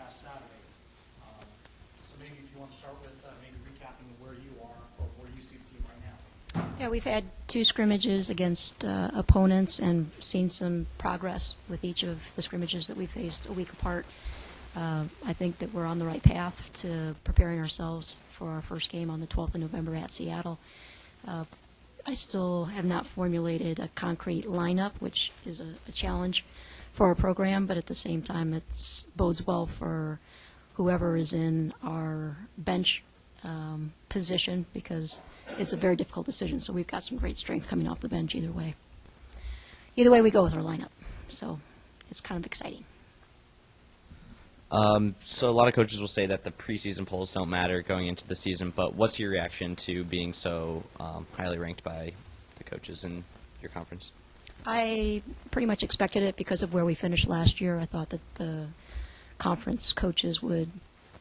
last Saturday. So maybe if you want to start with maybe recapping where you are or where you see the team right now. Yeah, we've had 2 scrimmages against opponents and seen some progress with each of the scrimmages that we faced a week apart. I think that we're on the right path to preparing ourselves for our first game on the 12th of November at Seattle. I still have not formulated a concrete lineup, which is a challenge for our program, but at the same time it bodes well for whoever is in our bench position, because it's a very difficult decision. So we've got some great strength coming off the bench either way. Either way we go with our lineup. So it's kind of exciting. So a lot of coaches will say that the preseason polls don't matter going into the season, but what's your reaction to being so highly ranked by the coaches in your conference? I pretty much expected it because of where we finished last year. I thought that the conference coaches would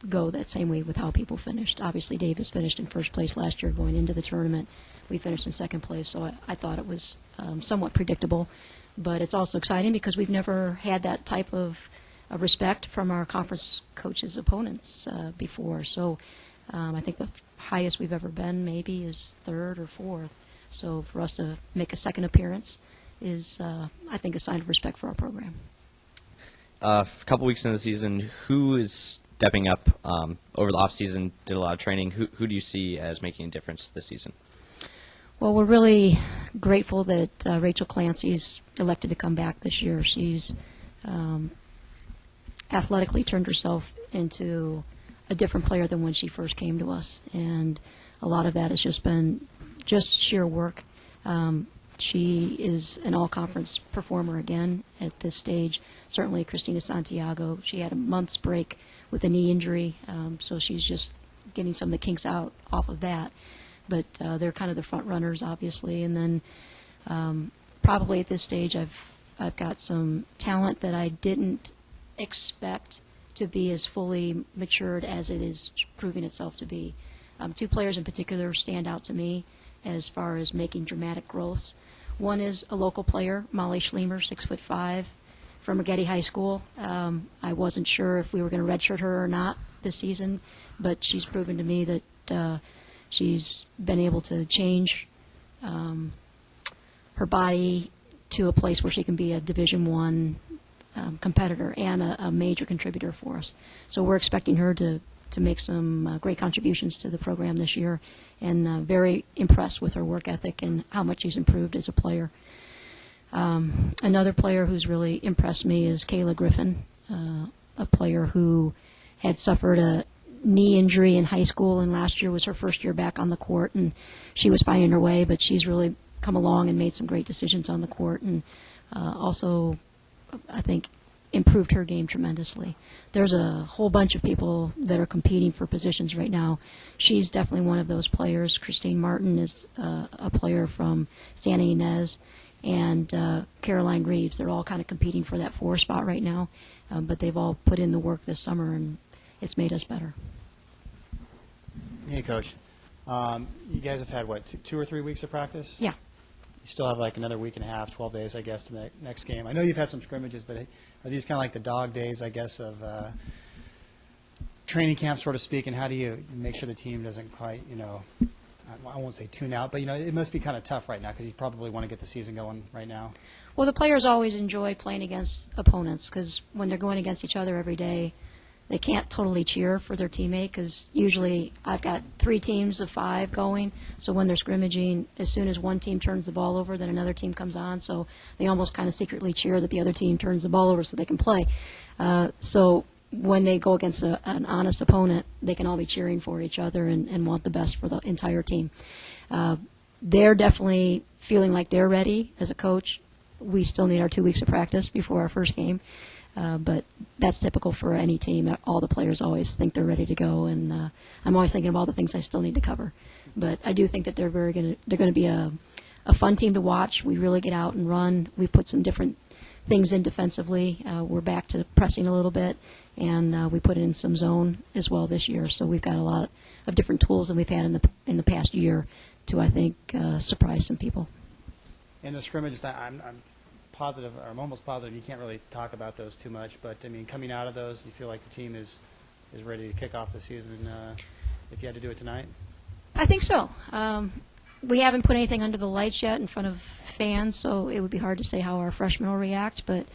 go that same way with how people finished. Obviously, Davis finished in first place last year going into the tournament. We finished in second place, so I thought it was somewhat predictable. But it's also exciting because we've never had that type of respect from our conference coaches' opponents before. So I think the highest we've ever been maybe is 3rd or 4th. So for us to make a second appearance is, I think, a sign of respect for our program. A couple weeks into the season, who is stepping up over the offseason, did a lot of training? Who do you see as making a difference this season? Well, we're really grateful that Rachel Clancy's elected to come back this year. She's athletically turned herself into a different player than when she first came to us, and a lot of that has just been sheer work. She is an all-conference performer again at this stage. Certainly Christina Santiago, she had a month's break with a knee injury, so she's just getting some of the kinks out off of that. But they're kind of the front runners, obviously, and then probably at this stage I've got some talent that I didn't expect to be as fully matured as it is proving itself to be. 2 players in particular stand out to me as far as making dramatic growths. One is a local player, Molly Schlemer, 6'5", from Rigetti High School. I wasn't sure if we were going to redshirt her or not this season, but she's proven to me that she's been able to change her body to a place where she can be a Division I competitor and a major contributor for us. So we're expecting her to make some great contributions to the program this year, and very impressed with her work ethic and how much she's improved as a player. Another player who's really impressed me is Kayla Griffin, a player who had suffered a knee injury in high school, and last year was her first year back on the court, and she was finding her way, but she's really come along and made some great decisions on the court, and also, I think, improved her game tremendously. There's a whole bunch of people that are competing for positions right now. She's definitely one of those players. Christine Martin is a player from Santa Ynez, and Caroline Reeves. They're all kind of competing for that 4 spot right now, but they've all put in the work this summer, and it's made us better. Hey, Coach. You guys have had, what, 2 or 3 weeks of practice? Yeah. You still have like another week and a half, 12 days, I guess, to the next game. I know you've had some scrimmages, but are these kind of like the dog days, I guess, of training camp, so to speak, and how do you make sure the team doesn't quite, I won't say tune out, but, it must be kind of tough right now because you probably want to get the season going right now. Well, the players always enjoy playing against opponents because when they're going against each other every day, they can't totally cheer for their teammate because usually I've got 3 teams of 5 going. So when they're scrimmaging, as soon as one team turns the ball over, then another team comes on. So they almost kind of secretly cheer that the other team turns the ball over so they can play. So when they go against an honest opponent, they can all be cheering for each other and want the best for the entire team. They're definitely feeling like they're ready. As a coach, we still need our 2 weeks of practice before our first game. But that's typical for any team. All the players always think they're ready to go, and I'm always thinking of all the things I still need to cover. But I do think that they're going to be a fun team to watch. We really get out and run. We put some different things in defensively. We're back to pressing a little bit, and we put in some zone as well this year. So we've got a lot of different tools than we've had in the past year to, I think, surprise some people. In the scrimmage, I'm positive, or I'm almost positive, you can't really talk about those too much, but, I mean, coming out of those, you feel like the team is ready to kick off the season if you had to do it tonight? I think so. We haven't put anything under the lights yet in front of fans, so it would be hard to say how our freshmen will react, but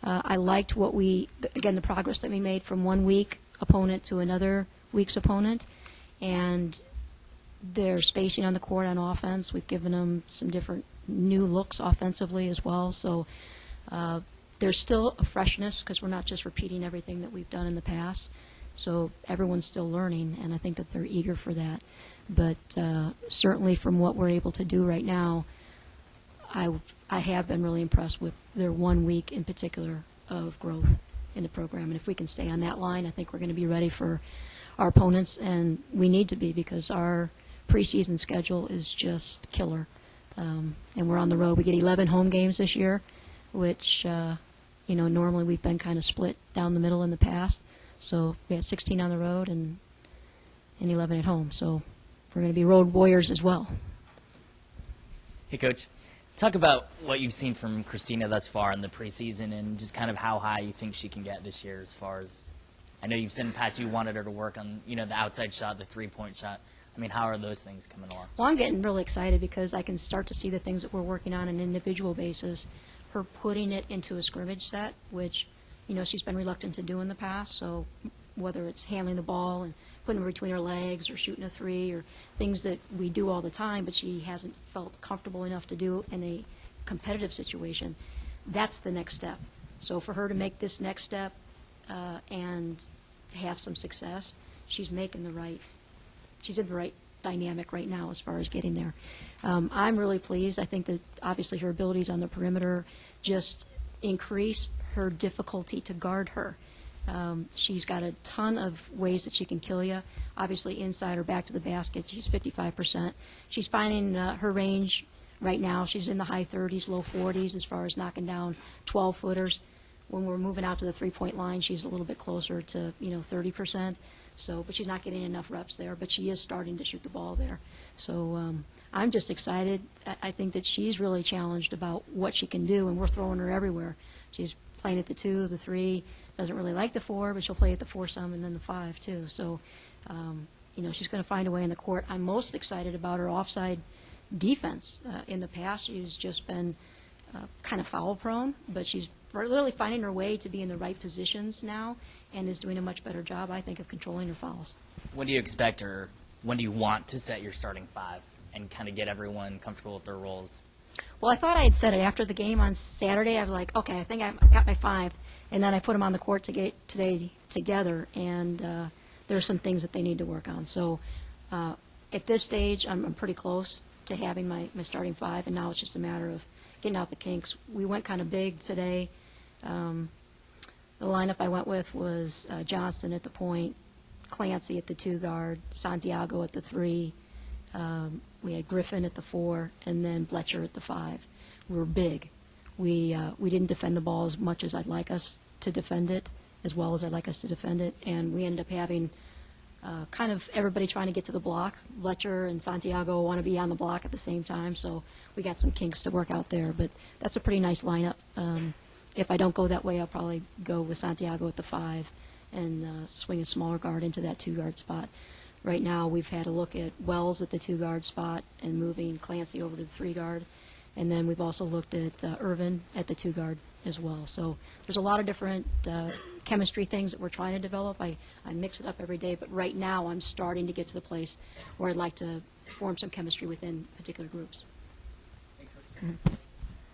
I liked the progress that we made from 1 week opponent to another week's opponent, and their spacing on the court on offense. We've given them some different new looks offensively as well, so there's still a freshness because we're not just repeating everything that we've done in the past. So everyone's still learning, and I think that they're eager for that. But certainly from what we're able to do right now, I have been really impressed with their 1 week in particular of growth in the program. And if we can stay on that line, I think we're going to be ready for our opponents, and we need to be because our preseason schedule is just killer. And we're on the road. We get 11 home games this year, which, normally we've been kind of split down the middle in the past. So we had 16 on the road and 11 at home. So we're going to be road warriors as well. Hey, Coach. Talk about what you've seen from Christina thus far in the preseason and just kind of how high you think she can get this year as far as – I know you've said in the past you wanted her to work on, the outside shot, the three-point shot. I mean, how are those things coming along? Well, I'm getting really excited because I can start to see the things that we're working on an individual basis, her putting it into a scrimmage set, which – she's been reluctant to do in the past, so whether it's handling the ball and putting it between her legs or shooting a three or things that we do all the time, but she hasn't felt comfortable enough to do in a competitive situation, that's the next step. So for her to make this next step and have some success, she's in the right dynamic right now as far as getting there. I'm really pleased. I think that obviously her abilities on the perimeter just increase her difficulty to guard her. She's got a ton of ways that she can kill you. Obviously, inside or back to the basket, she's 55%. She's finding her range right now. She's in the high 30s, low 40s as far as knocking down 12-footers. When we're moving out to the three-point line, she's a little bit closer to 30%. So, but she's not getting enough reps there. But she is starting to shoot the ball there. So I'm just excited. I think that she's really challenged about what she can do, and we're throwing her everywhere. She's playing at the 2, the 3, doesn't really like the 4, but she'll play at the 4 some and then the 5 too. So, she's going to find a way in the court. I'm most excited about her offside defense. In the past, she's just been kind of foul prone, but she's really finding her way to be in the right positions now and is doing a much better job, I think, of controlling her fouls. When do you expect or when do you want to set your starting 5 and kind of get everyone comfortable with their roles? Well, I thought I had said it after the game on Saturday. I was like, okay, I think I got my 5. And then I put them on the court today together, and there are some things that they need to work on. So at this stage, I'm pretty close to having my starting 5, and now it's just a matter of getting out the kinks. We went kind of big today. The lineup I went with was Johnson at the point, Clancy at the 2 guard, Santiago at the 3, we had Griffin at the 4, and then Bletcher at the 5. We were big. We didn't defend the ball as much as I'd like us to defend it, as well as I'd like us to defend it, and we ended up having kind of everybody trying to get to the block. Bletcher and Santiago want to be on the block at the same time, so we got some kinks to work out there. But that's a pretty nice lineup. If I don't go that way, I'll probably go with Santiago at the 5 and swing a smaller guard into that 2-guard spot. Right now, we've had a look at Wells at the 2-guard spot and moving Clancy over to the 3-guard. And then we've also looked at Irvin at the 2-guard as well. So there's a lot of different chemistry things that we're trying to develop. I mix it up every day, but right now I'm starting to get to the place where I'd like to form some chemistry within particular groups. Thanks, Coach.